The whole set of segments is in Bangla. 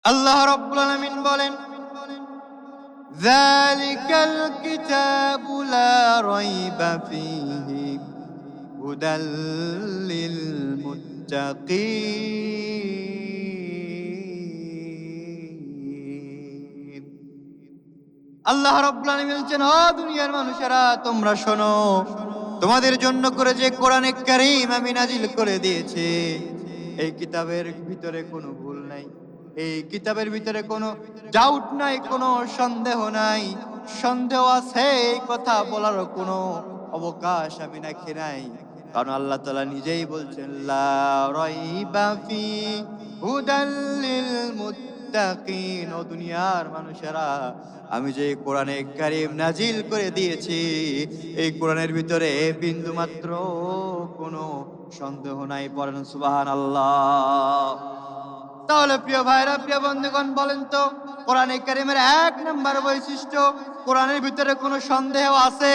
আল্লাহ রাব্বুল আলামিন বলেন, যালিকাল কিতাবু লা রাইবা ফীহি হুদাল লিল মুত্তাকিন। আল্লাহ রাব্বুল আলামিন বলছেন, ও দুনিয়ার মানুষেরা তোমরা শোনো, তোমাদের জন্য করে যে কোরআনে কারীম আমি নাজিল করে দিয়েছি, এই কিতাবের ভিতরে কোনো ভুল নাই, এই কিতাবের ভিতরে কোনো ডাউট নাই, কোনো সন্দেহ নাই। সন্দেহ আছে এই কথা বলারও কোনো অবকাশ আমি রাখি নাই, কারণ আল্লাহ তাআলা নিজেই বলছেন, লা রাইবা ফি হুদাল লিল মুত্তাকিন। ও দুনিয়ার মানুষেরা, আমি যে কোরআনে কারীম নাজিল করে দিয়েছি, এই কোরআনের ভিতরে বিন্দু মাত্র কোনো সন্দেহ নাই। পড়েন সুবহানাল্লাহ। তাহলে প্রিয় ভাইরা, প্রিয় বন্ধুগণ, বলেন তো কোরআনে কারীমের এক নাম্বার বৈশিষ্ট্য, কোরআনের ভিতরে কোনো সন্দেহ আছে?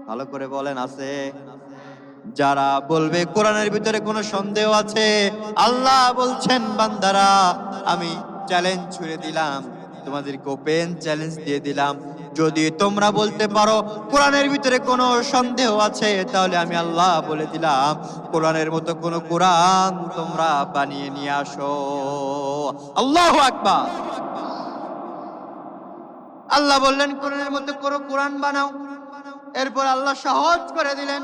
ভালো করে বলেন, আছে? যারা বলবে কোরআনের ভিতরে কোনো সন্দেহ আছে, আল্লাহ বলছেন, বান্দারা আমি চ্যালেঞ্জ ছুড়ে দিলাম, তোমাদেরকে ওপেন চ্যালেঞ্জ দিয়ে দিলাম, যদি তোমরা বলতে পারো কোরআনের ভিতরে কোনো সন্দেহ আছে, তাহলে আমি আল্লাহ বলে দিলাম, কোরআনের মতো কোনো কোরআন তোমরা বানিয়ে নিয়ে আসো। আল্লাহু আকবার। আল্লাহ বললেন কোরআনের মতো কোনো কোরআন বানাও। এরপর আল্লাহ সহজ করে দিলেন,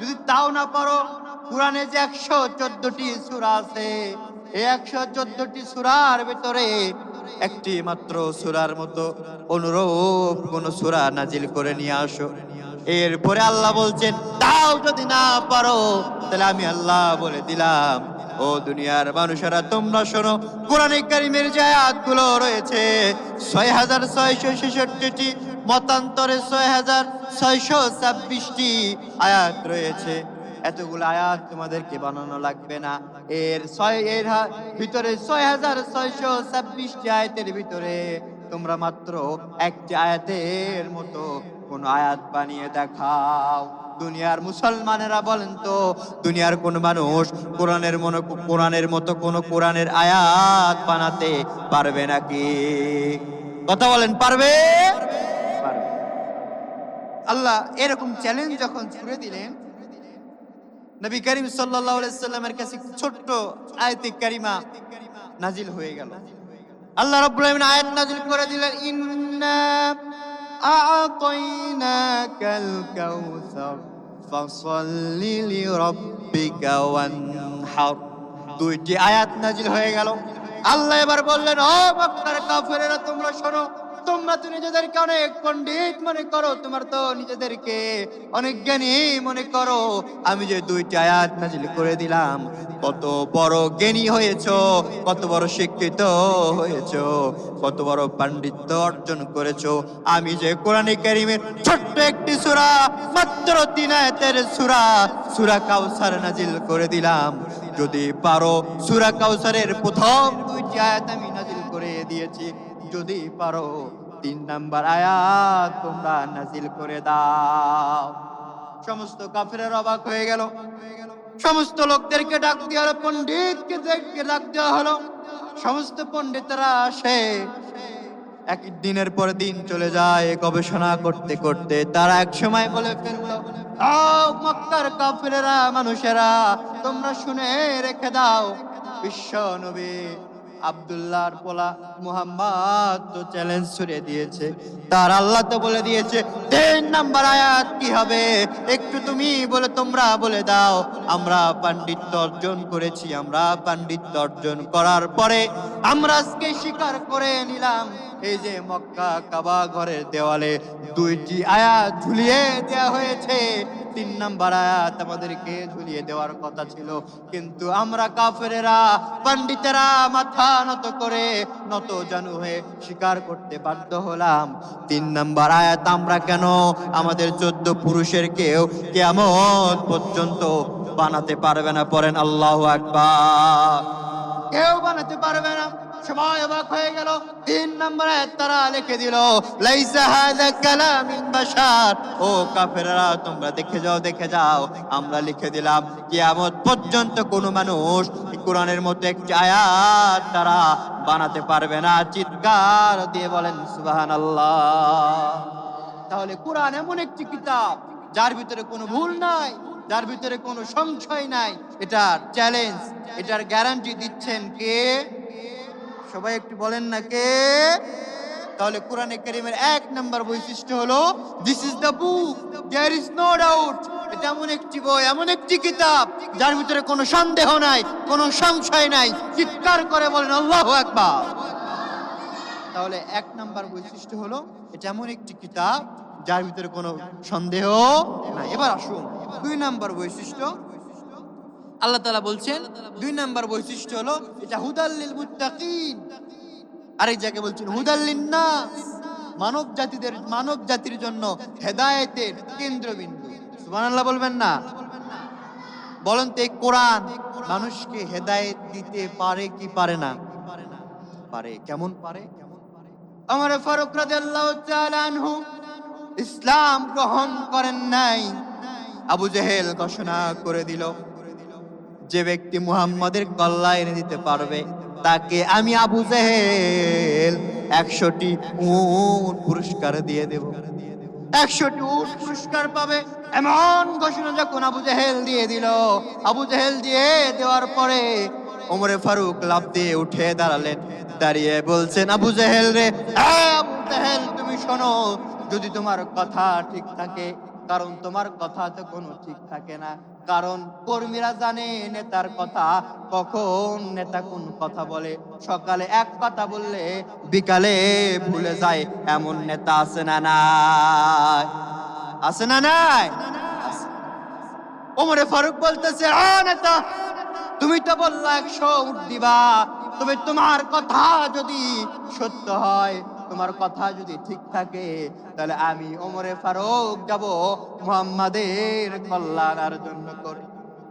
যদি তাও না পারো, কোরআনে যে 114টি সূরা আছে, এই 114টি সূরার ভিতরে একটি মাত্র সূরার মতো অনুরূপ কোন সূরা নাজিল করে নিয়ে আসো। এরপরে আল্লাহ বলছেন, তাও যদি না পারো, তাহলে আমি আল্লাহ বলে দিলাম, ও দুনিয়ার মানুষেরা তোমরা শোনো, কোরআনে কারীমের যে আয়াতগুলো রয়েছে 6666টি, মতান্তরে 6626টি আয়াত রয়েছে। এতগুলো আয়াত তোমাদেরকে বানানো লাগবে না। এর ভিতরে 6626টি আয়াতের ভিতরে তোমরা মাত্র একটি আয়াতের মতো কোন আয়াত বানিয়ে দেখাও। দুনিয়ার মুসলমানেরা বলেন তো, দুনিয়ার কোন মানুষ কোরআনের মতো কোন কোরআনের আয়াত বানাতে পারবে নাকি? কথা বলেন, পারবে? পারবে। আল্লাহ এরকম চ্যালেঞ্জ যখন ছুড়ে দিলেন, নবী করিম সাল্লাল্লাহু আলাইহি সাল্লামের কাছে ছোট্ট আয়াতে কারিমা নাজিল হয়ে গেল। আল্লাহ রাব্বুল আলামিন আয়াত নাজিল করে দিলেন, ইন্না আ'তাইনাকাল কাউসার ফাসাল্লি লিরাব্বিকা ওয়ানহার। দুইটি আয়াত নাজিল হয়ে গেল। আল্লাহ এবার বললেন, ও মক্কার কাফেরেরা তোমরা শোনো, তোমরা তো নিজেদেরকে অনেক পণ্ডিত মনে করো, তোমরা তো নিজেদেরকে অনেক জ্ঞানী মনে করো। আমি যে দুইটি আয়াত নাজিল করে দিলাম, কত বড় জ্ঞানী হয়েছো, কত বড় শিক্ষিত হয়েছো, কত বড় পাণ্ডিত্য অর্জন করেছো। আমি যে কোরআনে কারীমের ছোট্ট একটি সূরা, মাত্র 3 আয়াতের সূরা কাউসার নাজিল করে দিলাম। যদি পারো, সূরা কাউসারের প্রথম 2টি আয়াত আমি নাজিল করে দিয়েছি, যদি পারো 3 নাম্বার আয়াত তোমরা নাজিল করে দাও। সমস্ত কাফেররা অবাক হয়ে গেল। সমস্ত লোকদেরকে ডাক দেওয়া হলো, পণ্ডিতকে ডাক দেওয়া হলো। সমস্ত পণ্ডিতরা আসে, এক দিনের পর দিন চলে যায়, গবেষণা করতে করতে তারা এক সময় বলে ফেললো, মক্কার কাফেরেরা, মানুষেরা তোমরা শুনে রেখে দাও, বিশ্ব নবী আব্দুল্লাহর পোলা মুহাম্মদ তো চ্যালেঞ্জ ছুড়ে দিয়েছে, তার আল্লাহ তো বলে দিয়েছে 3 নাম্বার আয়াত কি হবে, একটু তুমি তোমরা বলে দাও। আমরা পাণ্ডিত্য অর্জন করেছি, আমরা পাণ্ডিত্য অর্জন করার পরে আমরা আজকে স্বীকার করে নিলাম, এই যে মক্কা কাবা ঘরের দেওয়ালে 2টি আয়াত ঝুলিয়ে দেওয়া হয়েছে, 3 নাম্বার আয়াত আমাদেরকে ঝুলিয়ে দেওয়ার কথা ছিল, কিন্তু আমরা কাফেরেরা, পণ্ডিতেরা মাথা নত করে নত জানু হয়ে স্বীকার করতে বাধ্য হলাম। 3 নাম্বার আয়াত আমরা কেন, আমাদের 14 পুরুষের কেউ কিয়ামত পর্যন্ত বানাতে পারবে না। পড়েন আল্লাহু আকবার। কেউ বানাতে পারবে না। সবাই অবাক হয়ে গেল। 3 নাম্বার আয়াত তারা লিখে দিল, লাইসা হাযা কালামিন বাশার। ও কাফেররা, তোমরা দেখে যাও, আমরা লিখে দিলাম কিয়ামত পর্যন্ত কোনো মানুষ কোরআনের মতো একটি আয়াত তারা বানাতে পারবে না। চিৎকার দিয়ে বলেন সুবহানাল্লাহ। তাহলে কোরআন এমন একটি কিতাব যার ভিতরে কোনো ভুল নাই, যার ভিতরে কোনো সংশয় নাই। এটার চ্যালেঞ্জ, এটার গ্যারান্টি দিচ্ছেন কে? সবাই একটু বলেন না কে? তাহলে কোরআনে কারীমের 1 নাম্বার বৈশিষ্ট্য হলো this is the book, there is no doubt. এটা এমন একটি বই, এমন একটি কিতাব যার ভিতরে কোনো সন্দেহ নাই, কোনো সংশয় নাই। চিৎকার করে বলেন আল্লাহু আকবার। তাহলে 1 নাম্বার বৈশিষ্ট্য হলো এটা এমন একটি কিতাব যার ভিতরে কোনো সন্দেহ নাই। এবার আসুন 2 নাম্বার বৈশিষ্ট্য। আল্লাহ তাআলা বলছেন 2 নাম্বার বৈশিষ্ট্য হলো এটা হুদাল লিল মুত্তাকিন। আরেক জায়গায় বলছেন হুদাল লিন্নাস, মানব জাতির জন্য হেদায়েতের কেন্দ্রবিন্দু। সুবহানাল্লাহ বলবেন না? বলেন তো এই কোরআন মানুষকে হেদায়েত দিতে পারে কি পারে না? পারে। কেমন পারে? ওমর ফারুক রাদিয়াল্লাহু তাআলা আনহু ইসলাম গ্রহণ করেন নাই। আবু জেহেল ঘোষণা করে দিল, যে ব্যক্তি মুহাম্মাদের কল্লা এনে দিতে পারবে তাকে আমি আবু জেহেল 100টি উট পুরস্কার দিয়ে দেব। 100টি উট পুরস্কার পাবে এমন ঘোষণা যখন আবু জেহেল দিয়ে দিল, আবু জেহেল দিয়ে দেওয়ার পরে ওমরে ফারুক লাফ দিয়ে উঠে দাঁড়ালেন। দাঁড়িয়ে বলছেন আবু জেহেল রে, আবু জেহেল তুমি শোনো, যদি তোমার কথা ঠিক থাকে, কারণ তোমার কথা তো কোনো ঠিক থাকে না। কারণ কর্মীরা জানে নেতার কথা, কখন নেতা কোন কথা বলে। সকালে এক কথা বললে বিকালে ভুলে যায়, এমন নেতা আছে না নাই? আছে না নাই? ওমরে ফারুক বলতেছে, নেতা তুমি তো বললা 100 উট দিবা, তবে তোমার কথা যদি সত্য হয়, তোমার কথা যদি ঠিক থাকে, তাহলে আমি ওমরে ফারুক যাব মুহাম্মাদের কল্যাণের জন্য করে।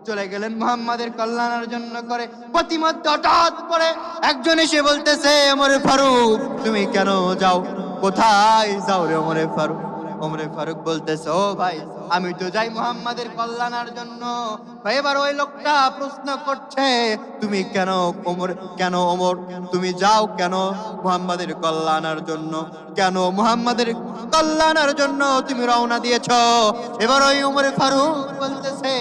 চলে গেলেন মুহাম্মাদের কল্যাণের জন্য করে। প্রতিমধ্যে হঠাৎ করে একজন এসে বলতেছে, ওমরে ফারুক তুমি কেন যাও? কোথায় যাও রে ওমরে ফারুক? ওমরে ফারুক বলতেছে, ও ভাই আমি তো যাই মুহাম্মাদের কল্যাণের জন্য। ভাই এবার ওই লোকটা প্রশ্ন করছে, তুমি কেন ওমর তুমি যাও কেন মুহাম্মাদের কল্যাণের জন্য? কেন মুহাম্মাদের কল্যাণের জন্য তুমি রওনা দিয়েছো? এবার ওই ওমরে ফারুক বলতেছে,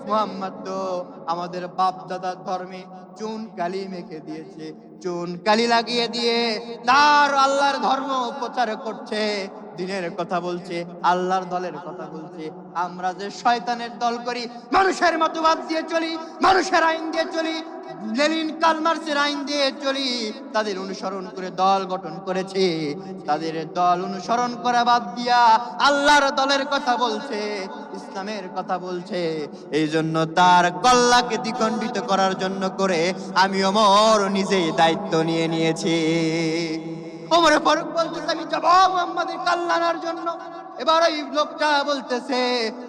মুহাম্মদ তো আমাদের বাপ দাদার ধর্মে চুন কালি মেখে দিয়েছে, চুন কালি লাগিয়ে দিয়ে তার আল্লাহর ধর্ম প্রচার করছে, দিনের কথা বলছে, আল্লাহর দলের কথা বলছে। আমরা যে শয়তানের দল করি, মানুষের মতবাদ দিয়ে চলি, মানুষের আইন দিয়ে চলি, লেনিন কার্ল মার্ক্সের আইন দিয়ে চলি, তাদের অনুসরণ করে দল গঠন করেছে। তাদের দল অনুসরণ করা বাদ দিয়া আল্লাহর দলের কথা বলছে, ইসলামের কথা বলছে। এই জন্য তার কল্লাকে দ্বিখণ্ডিত করার জন্য করে আমি ওমর নিজেই দায়িত্ব নিয়ে নিয়েছি। ওমরে ফারুক বলতেছে, আমি যাব মুহাম্মাদের কল্যাণের জন্য। এবার ওই লোকটা বলতেছে,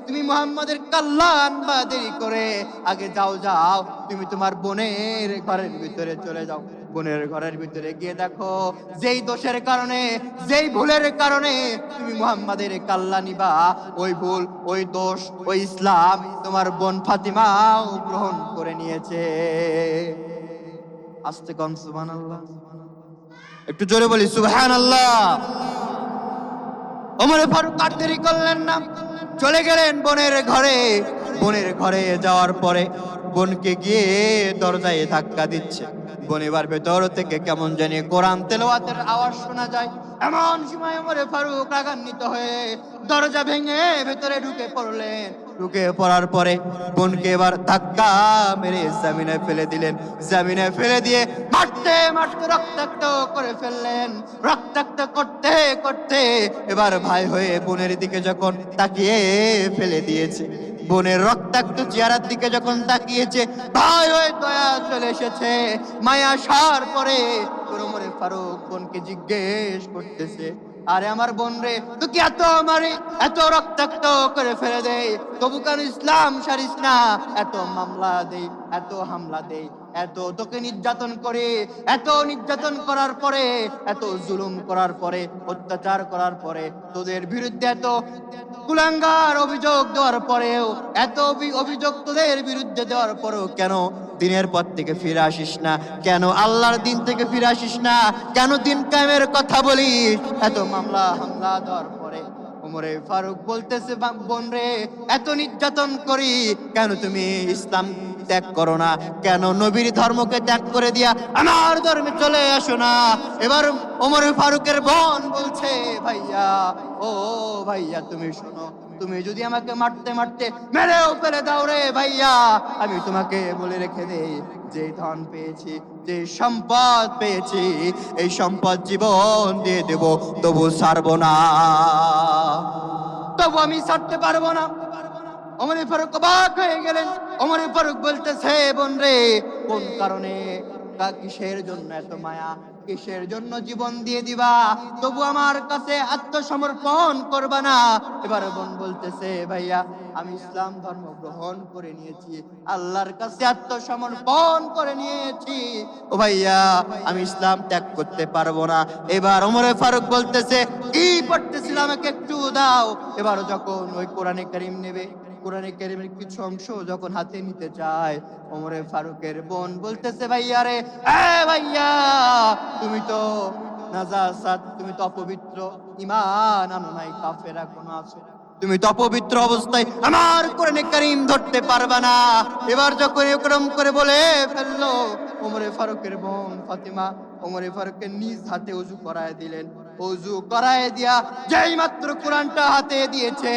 তুমি মুহাম্মাদের কল্যাণ বা দেরি করে, আগে যাও, তুমি তোমার বোনের ঘরের ভিতরে চলে যাও। বোনের ঘরের ভিতরে গিয়ে দেখো, যেই দোষের কারণে, যেই ভুলের কারণে তুমি মুহাম্মাদের কল্যাণ নিবা, ওই ভুল, ওই দোষ, ওই ইসলাম তোমার বোন ফাতিমাও গ্রহণ করে নিয়েছে। আস্তে কম সুবহানাল্লাহ, একটু জোরে বলি সুবহানাল্লাহ। ওমর ফারুক আর দেরি করলেন না, চলে গেলেন বোনের ঘরে। বোনের ঘরে যাওয়ার পরে বোনকে গিয়ে দরজায় ধাক্কা দিচ্ছে। বোন এবার ভেতর থেকে কেমন জানি কোরআন তেলাওয়াতের আওয়াজ শোনা যায়। এমন সময় ওমর ফারুক রাগান্বিত হয়ে দরজা ভেঙে ভেতরে ঢুকে পড়লেন। ঢুকে পড়ার পরে বোনকে এবার ধাক্কা মেরে জামিনে ফেলে দিলেন। জামিনে ফেলে দিয়ে মারতে মারতে রক্তাক্ত করে ফেললেন। রক্তাক্ত করতে করতে এবার ভাই হয়ে বোনের দিকে যখন তাকিয়ে ফেলে দিয়েছে, বোনের রক্তাক্ত চেহারার দিকে যখন তাকিয়েছে, ভাই হয়ে দয়া চলে এসেছে। মায়া আসার পরে ওমর ফারুক বোনকে জিজ্ঞেস করতেছে, আরে আমার বোন রে, তুই এত আমারে এত রক্তাক্ত করে ফেলে দেয়, তবু কেন ইসলাম সারিস না? এত মামলা দেই, এত হামলা দেই, এত তোকে নির্যাতন করে, এত নির্যাতন করার পরে, এত জুলুম করার পরে, অত্যাচার করার পরে, তোদের বিরুদ্ধে এত কুলাঙ্গার অভিযোগ দেওয়ার পরেও, এত অভিযোগ তোদের বিরুদ্ধে দেওয়ার পরেও কেন দিনের পথ থেকে ফিরে আসিস না? কেন আল্লাহর দিন থেকে ফিরে আসিস না? কেন দিন কায়েমের কথা বলিস? এত মামলা হামলা দেওয়ার পরে ওমরে ফারুক বলতেছে, বোন রে, এত নির্যাতন করি, কেন তুমি ইসলাম ত্যাগ করো না? কেন নবীর ধর্মকে ত্যাগ করে দিয়া আমার ধর্মে চলে আসো না? এবার ওমরে ফারুকের বোন বলছে, ভাইয়া, ও ভাইয়া, তুমি শোনো, তুমি যদি আমাকে মারতে মারতে মেরেও ফেলে দাও রে ভাইয়া, আমি তোমাকে বলে রেখে দেই, যে ধন পেয়েছি, যে সম্পদ পেয়েছি, এই সম্পদ জীবন দিয়ে দেব, তবু ছাড়বো না, তবু আমি ছাড়তে পারবো না। ওমর ফারুক অবাক হয়ে গেলেন। ওমর ফারুক বলতেছে, বোন রে, কোন কারণে, কিসের জন্য এত মায়া, কিসের জন্য জীবন দিয়ে দিবা, তবু আমার কাছে আত্মসমর্পণ করবা না? এবার বোন বলতেছে, ভাইয়া, আমি ইসলাম ধর্ম গ্রহণ করে নিয়েছি, আল্লাহর কাছে আত্মসমর্পণ করে নিয়েছি, ও ভাইয়া, আমি ইসলাম ত্যাগ করতে পারবো না। এবার ওমর ফারুক বলতেছে, কি পড়তেছিল আমাকে একটু দাও। এবার যখন ওই কোরআনে কারীম নেবে, কোরআনে কারীমের কিছু অংশ যখন হাতে নিতে চায়, ওমরে ফারুকের বোন বলতেছে, ভাইয়া রে, ভাইয়া, তুমি তো নাজাসাত, তুমি তো অপবিত্র, ঈমান আনো নাই, কাফের এখনো আছো, তুমি তো অপবিত্র অবস্থায় আমার কোরআনে কারীম ধরতে পারবা না। এবার যখন এরকম করে বলে ফেললো, ওমরে ফারুকের বোন ফাতিমা ওমরে ফারুককে নিজ হাতে ওযু করায় দিলেন। ওযু করায় দিয়া যেই মাত্র কোরআনটা হাতে দিয়েছে,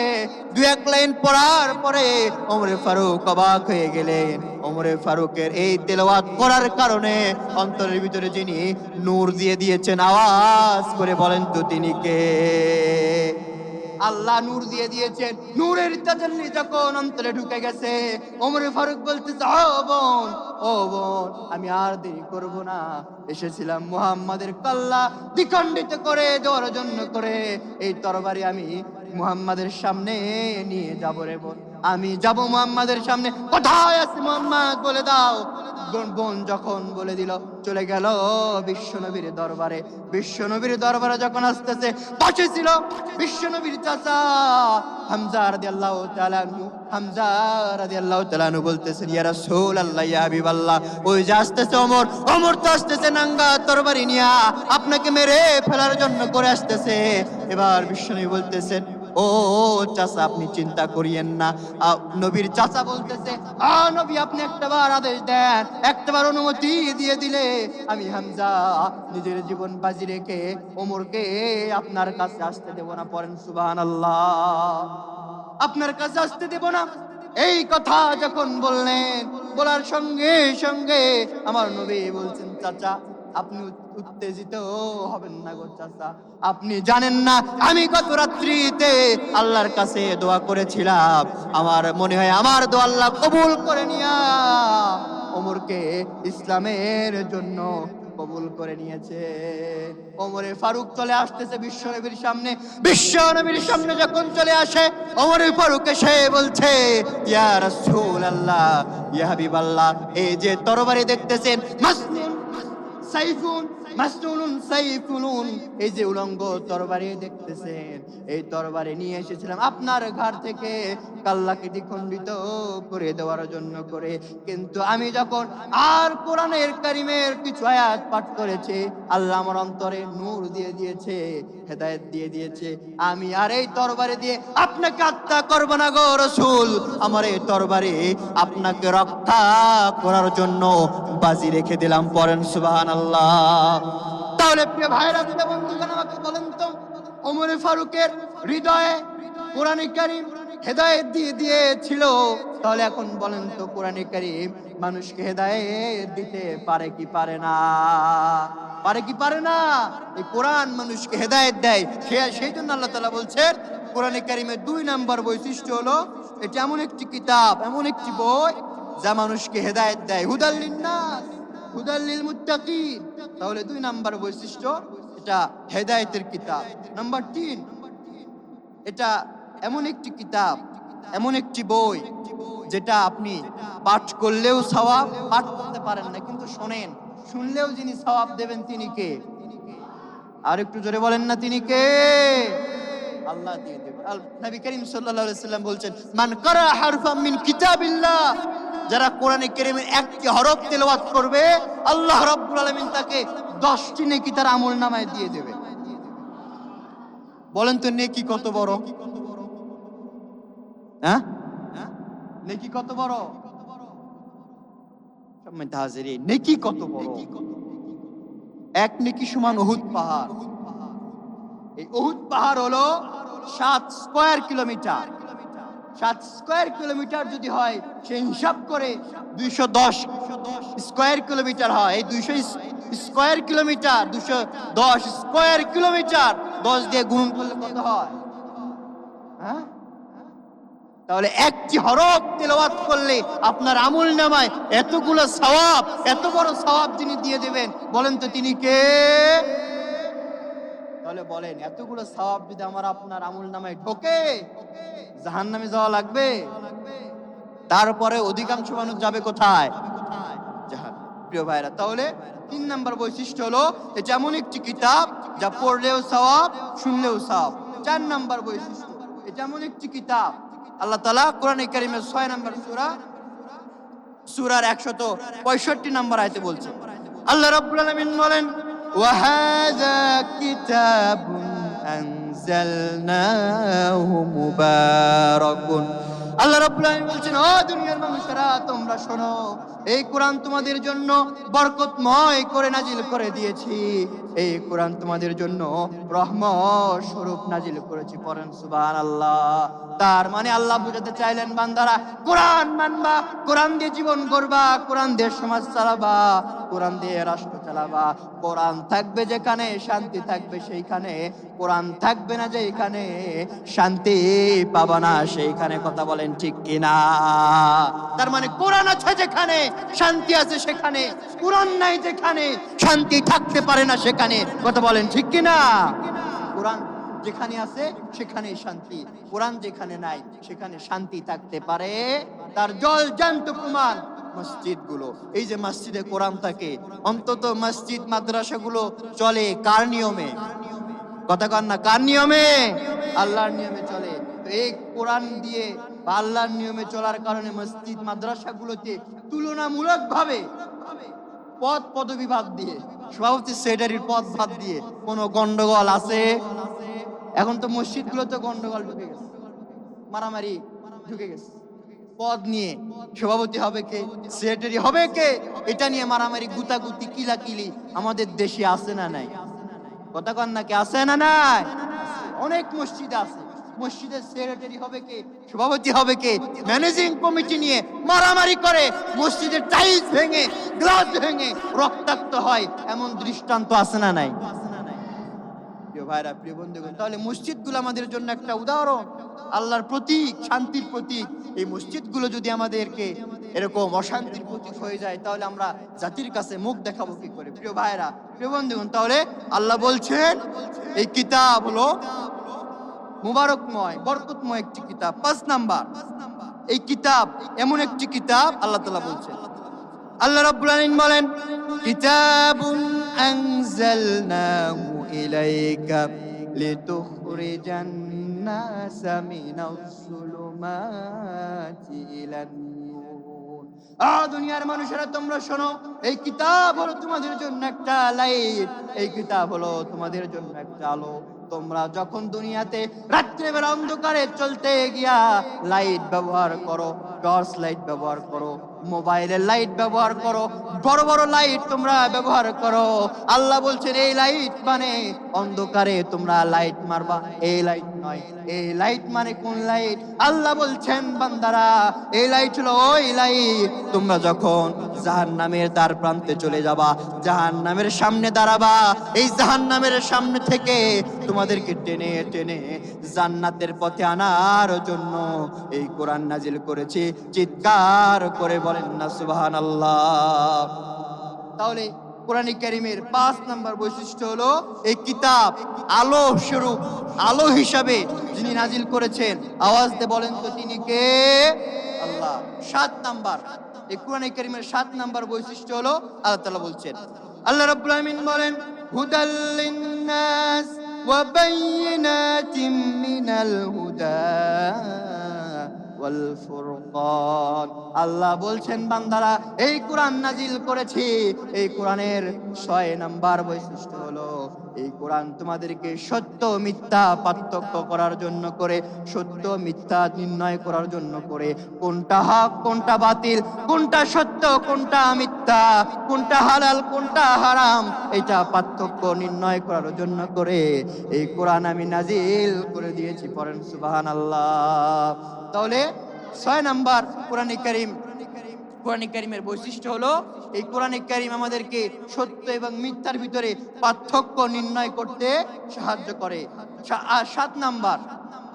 দুই এক লাইন পড়ার পরে ওমরে ফারুক অবাক হয়ে গেলেন। ওমরে ফারুকের এই তেলাওয়াত করার কারণে অন্তরের ভিতরে যিনি নূর দিয়ে দিয়েছেন, আওয়াজ করে বলেন তো তিনি কে? আল্লাহ নূর দিয়ে দিয়েছেন। নূরের তাজাল্লি যখন অন্তরে ঢুকে গেছে, ওমর ফারুক বলতেছে, ও বোন, আমি আর দেরি করব না, এসেছিলাম মুহাম্মাদের কল্লা দ্বিখণ্ডিত করে দেওয়ার জন্য করে, এই তরবারি আমি মুহাম্মাদের সামনে নিয়ে যাব রে বোন, আমি যাব মুহাম্মাদের সামনে। কোথায় আছে মুহাম্মদ, বলে দাও। বোন যখন বলে দিল, চলে গেল বিশ্বনবীর দরবারে। বিশ্বনবীর দরবারে যখন আসতেছে, পাশে ছিল বিশ্বনবীর চাচা হামজা রাদিয়াল্লাহু তাআলা আনহু। হামজা রাদিয়াল্লাহু তাআলা আনহু বলতেছেন, ইয়া রাসূলুল্লাহ, ইয়া হাবিবাল্লাহ, ওই যে আসতেছে ওমর তো আসতেছে নাঙ্গা তরবারি নিয়া, আপনাকে মেরে ফেলার জন্য করে আসতেছে। এবার বিশ্বনবী বলতেছেন, ও চাচা, আপনি চিন্তা করিয়েন না। নবীর চাচা বলতেছে, নবী, আপনি একটাবার আদেশ দেন, একটাবার অনুমতি দিয়ে দিলে আমি হামজা নিজের জীবন বাজি রেখে ওমরকে আপনার কাছে আসতে দেব না। পড়েন সুবহানাল্লাহ। আপনার কাছে আসতে দেব না। এই কথা যখন বললেন, বলার সঙ্গে সঙ্গে আমার নবী বলছেন, চাচা, আপনি উত্তেজিত হবেন না গো চাচা, আপনি জানেন না আমি গত রাত্রিতে আল্লাহর কাছে দোয়া করেছিলাম, আমার মনে হয় আমার দোয়া আল্লাহ কবুল করে নিয়া ওমরকে ইসলামের জন্য কবুল করে নিয়েছে। ওমরে ফারুক চলে আসতেছে বিশ্বনবীর সামনে। বিশ্বনবীর সামনে যখন চলে আসে, ওমরে ফারুক এসে বলছে, ইয়া রাসূলুল্লাহ, ইয়া হাবিবাল্লাহ, এই যে তরবারি দেখতেছেন, মাসনুন সাইফুন, মাসনুন সাইফুন, এই যে উলঙ্গ তরবারি দেখতেছেন, এই তরবারি নিয়ে এসেছিলাম আপনার ঘর থেকে কাল্লাকে দ্বিখণ্ডিত করে দেওয়ার জন্য করে। কিন্তু আমি যখন আর কোরআনের কারিমের কিছু আয়াত পাঠ করেছি, আল্লাহ আমার অন্তরে নূর দিয়ে দিয়েছে, হেদায়েত দিয়ে দিয়েছে। আমি আর এই তরবারি দিয়ে আপনাকে হত্যা করব না গো রাসূল, আমার এই তরবারি আপনাকে রক্ষা করার জন্য বাজি রেখে দিলাম। পড়েন সুবহানাল্লাহ। তাহলে প্রিয় ভাইরা, প্রিয় বন্ধুগণ, আমাকে বলেন তো, ওমর ফারুকের হৃদয়ে কোরআন কারীম হেদায়েত দিয়ে দিয়েছিল, তাহলে এখন বলেন তো, কোরআন কারীম মানুষকে হেদায়েত দিতে পারে কি পারে না? পারে কি পারে না? এই কোরআন মানুষকে হেদায়েত দেয়। সেই জন্য আল্লাহ তাআলা বলছেন, কোরআন কারীমের 2 নাম্বার বৈশিষ্ট্য হলো, এটা এমন একটি কিতাব, এমন একটি বই যা মানুষকে হেদায়েত দেয়। হুদাল লিন্নাস, হুদাল লিল মুত্তাকিন। তাহলে 2 নাম্বার বৈশিষ্ট্য, এটা হেদায়েতের কিতাব। নাম্বার 3, এটা এমন একটি কিতাব, এমন একটি বই যেটা আপনি পাঠ করলেও সওয়াব, পাঠ করতে পারেন না কিন্তু শোনেন, শুনলেও যিনি সওয়াব দেবেন তিনি কে? আর একটু জোরে বলেন না, তিনি কে? আল্লাহ দিয়ে দেবে। নবী করিম সাল্লাল্লাহু আলাইহি সাল্লাম বলছেন, মান কারা হারফাম মিন কিতাবিল্লাহ, যারা কোরআনে কারীমের একটি হরফ তেলাওয়াত করবে, আল্লাহ রাব্বুল আলামিন তাকে 10টি নেকি তার আমলনামায় দিয়ে দেবে। বলেন তো নেকি কত বড়? হ্যাঁ, নেকি কত বড়? সম্মানিত হাজিরিন, নেকি কত বড়? এক নেকি সমান উহুদ পাহাড়। এই উহুদ পাহাড় হলো 7 স্কয়ার কিলোমিটার। 7 স্কয়ার কিলোমিটার যদি হয়, সে হিসাব করে 210 স্কয়ার কিলোমিটার হয়। এই 200 স্কয়ার কিলোমিটার, 210 স্কয়ার কিলোমিটার 10 দিয়ে গুণ করলে কত হয়? হ্যাঁ, তাহলে একটি হরফ তেলাওয়াত করলে আপনার আমলনামায় এতগুলো সওয়াব, এত বড় সওয়াব যিনি দিয়ে দেবেন, বলেন তো তিনি কে? তাহলে বলেন, এতগুলো সওয়াব যদি আমার আপনার আমলনামায় ঢোকে, জাহান্নামে যাওয়া লাগবে? তারপরে অধিকাংশ মানুষ যাবে কোথায়? জাহান্নামে। প্রিয় ভাইরা, তাহলে 3 নাম্বার বৈশিষ্ট্য হলো এটা এমন একটি কিতাব যা পড়লেও সওয়াব, শুনলেও সওয়াব। 4 নাম্বার বৈশিষ্ট্য, এটা এমন একটি কিতাব, আল্লাহ তাআলা কোরআনে কারীমের 6 নাম্বার সূরার 165 নাম্বার আয়াতে বলছেন, আল্লাহ রাব্বুল আলামিন বলেন, ওয়া হাযা কিতাবুন আনজালনাহু মুবারাকুন। আল্লাহ রাব্বুল আলামিন বলছেন, ও দুনিয়ার মানুষেরা, তোমরা শোনো, এই কোরআন তোমাদের জন্য বরকতময় করে নাজিল করে দিয়েছি। এই কোরআন তোমাদের জন্য রহমত স্বরূপ নাজিল করেছি। পড়েন সুবহানাল্লাহ। তার মানে আল্লাহ বুঝাতে চাইলেন, বান্দারা কোরআন মানবা, কোরআন দিয়ে জীবন গড়বা, কোরআন দিয়ে সমাজ চালাবা, কোরআন দিয়ে রাষ্ট্র চালাবা। কোরআন থাকবে যেখানে শান্তি থাকবে সেইখানে, কোরআন থাকবে না যেখানে শান্তি পাবা না সেইখানে। কথা বলেন ঠিক কিনা? তার মানে কোরআন আছে যেখানে শান্তি আছে সেখানে, কোরআন নাই যেখানে শান্তি থাকতে পারে না সেখানে। কথা বলেন ঠিক কিনা? কোরআন যেখানে আছে সেখানেই শান্তি, কোরআন যেখানে নাই সেখানে শান্তি থাকতে পারে। তার জলজান্ত প্রমাণ মসজিদগুলো। এই যে মসজিদে কোরআন থাকে, অন্তত মসজিদ মাদ্রাসাগুলো চলে কার নিয়মে? কথা কন না, কার নিয়মে? আল্লাহর নিয়মে চলে। তো এই কোরআন দিয়ে বা আল্লাহর নিয়মে চলার কারণে মসজিদ মাদ্রাসাগুলোতে তুলনামূলকভাবে পদ পদবি বাদ দিয়ে, সভাপতি সেক্রেটারির পদ বাদ দিয়ে কোনো গন্ডগোল আছে? এখন তো মসজিদগুলোতে গন্ডগোল ঢুকে গেছে, মারামারি ঢুকে গেছে। পদ নিয়ে সভাপতি হবে কে, সেক্রেটারি হবে কে, এটা নিয়ে মারামারি, গুতাগুতি, কিলাকিলি আমাদের দেশে আছে না নাই? কথা কন না, কে আছে না নাই? অনেক মসজিদ আছে, মসজিদের সেক্রেটারি হবে কে, সভাপতি হবে কে, ম্যানেজিং কমিটি নিয়ে মারামারি করে, মসজিদের টাইলস ভেঙে, গ্লাস ভেঙে রক্তাক্ত হয়, এমন দৃষ্টান্ত আছে না নাই? প্রিয় ভাইরা, প্রিয় বন্ধুগণ, তাহলে মসজিদগুলো আমাদের জন্য একটা উদাহরণ, আল্লাহর প্রতীক, শান্তির প্রতীক। এই মসজিদগুলো যদি আমাদেরকে এরকম অশান্তির প্রতীক হয়ে যায়, তাহলে আমরা জাতির কাছে মুখ দেখাবো কি করে? প্রিয় ভাইরা, প্রিয় বন্ধুগণ, তাহলে আল্লাহ বলছেন এই কিতাব হলো মুবারকময়, বরকতময় একটি কিতাব। 5 নাম্বার, এই কিতাব এমন একটি কিতাব, আল্লাহ তাআলা বলছেন, আল্লাহ রাব্বুল আলামিন বলেন, কিতাবুন আনজালনাহু ইলাইকা লিতুখরিজান নাসা মিনাস সুলুমাতি ইলান নূর। দুনিয়ার মানুষেরা, তোমরা শোনো, এই কিতাব হলো তোমাদের জন্য একটা লাইট, এই কিতাব হলো তোমাদের জন্য একটা আলো। তোমরা যখন দুনিয়াতে রাত্রিবেলা অন্ধকারে চলতে গিয়া লাইট ব্যবহার করো, টর্চ লাইট ব্যবহার করো, মোবাইলের লাইট ব্যবহার করো, বড় বড় লাইট তোমরা ব্যবহার করো, আল্লাহ বলছেন এই লাইট মানে অন্ধকারে তোমরা লাইট মারবা, এই লাইট নয়। এই লাইট মানে কোন লাইট? আল্লাহ বলছেন, বান্দারা, এই লাইট হলো ওই লাইট, তোমরা যখন জাহান্নামের দ্বার প্রান্তে চলে যাবা, জাহান্নামের সামনে দাঁড়াবা, এই জাহান্নামের সামনে থেকে তোমাদেরকে টেনে টেনে জান্নাতের পথে আনার জন্য এই কোরআন নাজিল করেছি। চিৎকার করে বলেন না সুবহানাল্লাহ। তাহলে কোরআনে কারীমের 5 নাম্বার বৈশিষ্ট্য হলো এই কিতাব আলো স্বরূপ, আলো হিসাবে যিনি নাজিল করেছেন, আওয়াজ দিয়ে বলেন তো তিনি কে? আল্লাহ। 7 নাম্বার, এই কোরআনে কারীমের 7 নাম্বার বৈশিষ্ট্য হলো, আল্লাহ তাআলা বলছেন, আল্লাহ রাব্বুল আলামিন বলেন, হুদাল লিন্নাস وبينات من الهدى والفرقان। আল্লাহ বলছেন বান্দারা এই কোরআন নাজিল করেছি, এই কোরআনের 6 নাম্বার বৈশিষ্ট্য হলো এই কোরআন তোমাদেরকে সত্য মিথ্যা পার্থক্য করার জন্য করে, সত্য মিথ্যা নির্ণয় করার জন্য করে, কোনটা হক কোনটা বাতিল, কোনটা সত্য কোনটা মিথ্যা, কোনটা হালাল কোনটা হারাম, এটা পার্থক্য নির্ণয় করার জন্য করে এই কোরআন আমি নাজিল করে দিয়েছি। পড়েন সুবহানাল্লাহ। তাহলে 6 নাম্বার কোরআনে কারীমের বৈশিষ্ট্য হলো এই কোরআনে কারীম আমাদেরকে সত্য এবং মিথ্যার ভিতরে পার্থক্য নির্ণয় করতে সাহায্য করে। 7 নাম্বার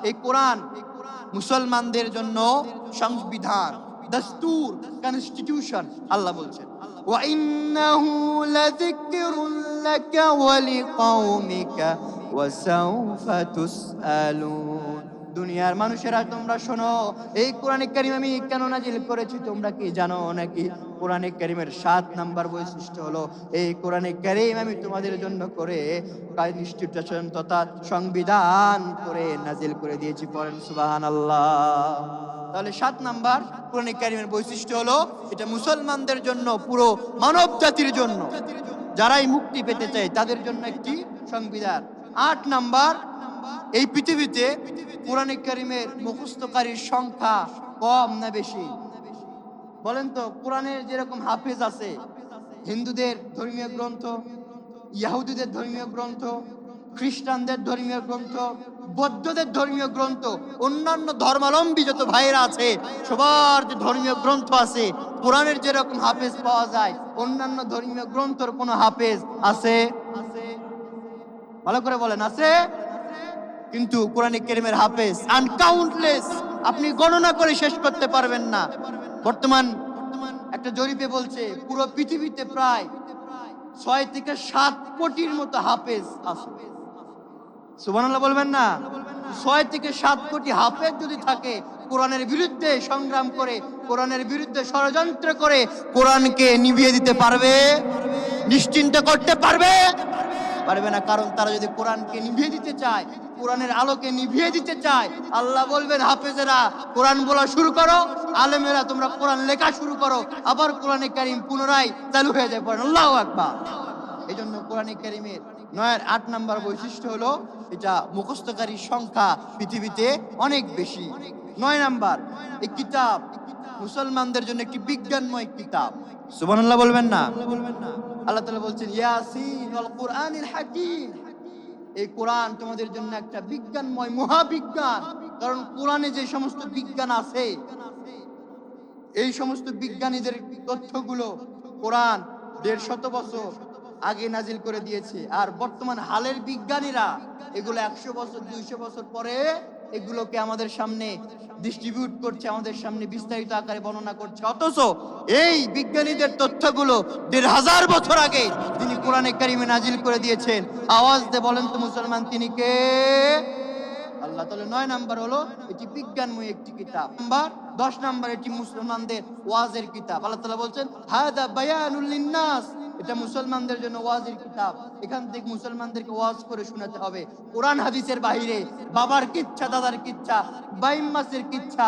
এই কোরআন মুসলমানদের জন্য সংবিধান, দস্তুর, কনস্টিটিউশন। আল্লাহ বলছেন ওয়া ইন্নাহু লাযিকরুন লাকা ওয়া লিকাওমিকা ওয়া সাওফা তুসআলুন। দুনিয়ার মানুষেরা তোমরা শোনো, এই কোরআনে কারীম আমি কেন নাজিল করেছি তোমরা কি জানো নাকি? কোরআনে কারীমের 7 নাম্বার বৈশিষ্ট্য হলো এই কোরআনে কারীম আমি তোমাদের জন্য করে কনস্টিটিউশন তথা সংবিধান করে নাজিল করে দিয়েছি। পড়েন সুবহানাল্লাহ। তাহলে 7 নাম্বার কোরআনে কারীমের বৈশিষ্ট্য হলো এটা মুসলমানদের জন্য, পুরো মানব জাতির জন্য, যারাই মুক্তি পেতে চায় তাদের জন্য একটি সংবিধান। 8 নাম্বার এই পৃথিবীতে কোরআনে কারীমের মুখস্থকারীর সংখ্যা কম না বেশি? বলেন তো। কোরআনের যেরকম হাফেজ আছে, হিন্দুদের ধর্মীয় গ্রন্থ, ইহুদিদের ধর্মীয় গ্রন্থ, খ্রিস্টানদের ধর্মীয় গ্রন্থ, বৌদ্ধদের ধর্মীয় গ্রন্থ, অন্যান্য ধর্মাবলম্বী যত ভাইরা আছে সবার যে ধর্মীয় গ্রন্থ আছে, কোরআনের যেরকম হাফেজ পাওয়া যায় অন্যান্য ধর্মীয় গ্রন্থের কোনো হাফেজ আছে? ভালো করে বলেন, আছে? কিন্তু কোরআনে কারীমের হাফেজ আনকাউন্টলেস, আপনি গণনা করে শেষ করতে পারবেন না। বর্তমান একটা জরিপে বলছে পুরো পৃথিবীতে প্রায় 6 থেকে 7 কোটির মতো হাফেজ আছে। সুবহানাল্লাহ বলবেন না? 6 থেকে 7 কোটি হাফেজ যদি থাকে, কোরআনের বিরুদ্ধে সংগ্রাম করে, কোরআনের বিরুদ্ধে ষড়যন্ত্র করে কোরআনকে নিভিয়ে দিতে পারবে? নিশ্চিন্ত করতে পারবে? পারবে না। কারণ তারা যদি কোরআনকে নিভিয়ে দিতে চায়, কোরআনের আলোকে নিভিয়ে দিতে চায়, আল্লাহ বলবেন হাফেজেরা কোরআন বলা শুরু করো, আলেমেরা তোমরা কোরআন লেখা শুরু করো, আবার কোরআনে কারীম পুনরায় চালু হয়ে যায়। পড়েন আল্লাহু আকবার। এই জন্য কোরআনে কারীমের 8 নাম্বার বৈশিষ্ট্য হলো এটা মুখস্থকারীর সংখ্যা পৃথিবীতে অনেক বেশি। 9 নাম্বার এই কিতাব মুসলমানদের জন্য একটি বিজ্ঞানময় কিতাব। সুবহানাল্লাহ বলবেন না? আল্লাহ তাআলা বলছেন ইয়াসিন ওয়াল কুরআনিল হাকীম, এই কোরআন তোমাদের জন্য একটা বিজ্ঞানময় মহাবিজ্ঞান। কারণ কোরআনে যে সমস্ত বিজ্ঞান আছে, এই সমস্ত বিজ্ঞানীদের তথ্যগুলো কোরআন 150 বছর আগে নাজিল করে দিয়েছে। আর বর্তমান হালের বিজ্ঞানীরা এগুলো 100 বছর 200 বছর পরে এগুলোকে আমাদের সামনে ডিস্ট্রিবিউট করছে, আমাদের সামনে বিস্তারিত আকারে বর্ণনা করছে। অথচ এই বিজ্ঞানীদের তথ্যগুলো 1500 বছর আগে তিনি কোরআনে কারীমে নাজিল করে দিয়েছেন। আওয়াজ দিয়ে বলেন তো মুসলমান তিনি কে? আল্লাহ। তাহলে 9 নাম্বার হলো এটি বিজ্ঞানময় একটি কিতাব। 10 নাম্বার এটি মুসলমানদের ওয়াজের কিতাব। আল্লাহ তাআলা বলছেন হাদা বায়ানুল লিন্নাস, এটা মুসলমানদের জন্য ওয়াজের কিতাব। এখান থেকে মুসলমানদেরকে ওয়াজ করে শোনাতে হবে। কোরআন হাদিসের বাইরে বাবার কিচ্ছা, দাদার কিচ্ছা, বাইম মাসের কিচ্ছা,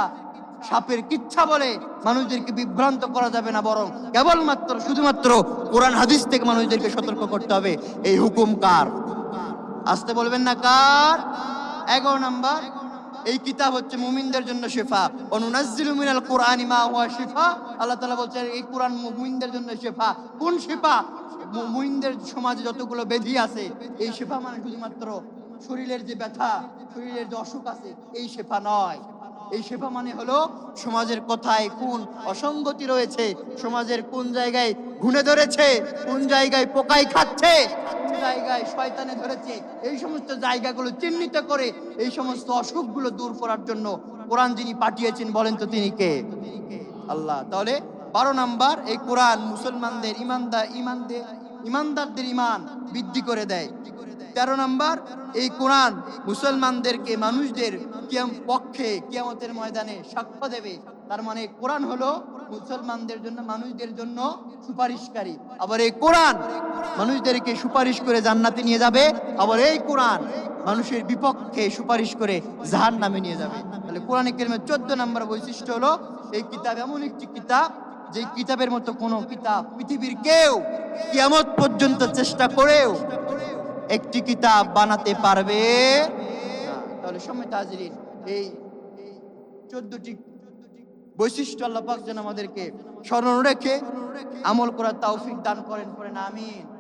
সাপের কিচ্ছা বলে মানুষদেরকে বিভ্রান্ত করা যাবে না, বরং কেবলমাত্র শুধুমাত্র কোরআন হাদিস থেকে মানুষদেরকে সতর্ক করতে হবে। এই হুকুম কার? আসতে বলবেন না কার? 11 নাম্বার এই কিতাব হচ্ছে মুমিনদের জন্য শিফা। অনুনাজ্জিলু মিনাল কুরআনি মা হুয়া শিফা। আল্লাহ তাআলা বলছেন এই কোরআন মুমিনদের জন্য শিফা। কোন শিফা? মুমিনদের সমাজে যতগুলো ব্যাধি আছে, এই শিফা মানে শুধুমাত্র শরীরের যে ব্যথা, শরীরের যে অসুখ আছে, এই শিফা নয়। এই শিফা মানে হলো সমাজের কোথায় কোন অসঙ্গতি রয়েছে, সমাজের কোন জায়গায় ঘুণে ধরেছে, কোন জায়গায় পোকাই খাচ্ছে, কোন জায়গায় শয়তানে ধরেছে, এই সমস্ত জায়গাগুলো চিহ্নিত করে এই সমস্ত অসুখগুলো দূর করার জন্য কোরআন যিনি পাঠিয়েছেন বলেন তো তিনি কে? আল্লাহ। তাহলে 12 নাম্বার এই কোরআন মুসলমানদের ইমানদারদের ইমান বৃদ্ধি করে দেয়। 13 নাম্বার, এই কোরআন মুসলমানদেরকে মানুষদের পক্ষে কিয়ামতের ময়দানে সাক্ষ্য দেবে। তার মানে কোরআন হলো মুসলমানদের জন্য, মানুষদের জন্য সুপারিশকারী। আবার এই কোরআন মানুষদেরকে সুপারিশ করে জান্নাতে নিয়ে যাবে, আবার এই কোরআন মানুষের বিপক্ষে সুপারিশ করে জাহান্নামে নিয়ে যাবে। তাহলে কোরআনে কারিমের 14 নম্বর বৈশিষ্ট্য হলো এই কিতাব এমন একটি কিতাব, যে কিতাবের মতো কোনো কিতাব পৃথিবীর কেউ কিয়ামত পর্যন্ত চেষ্টা করেও একটি কিতাব বানাতে পারবে না। তাহলে সম্মানিত হাজিরিন, এই 14টি বৈশিষ্ট্য আল্লাহ পাক যেন আমাদেরকে স্মরণ রেখে আমল করার তৌফিক দান করেন। আমিন।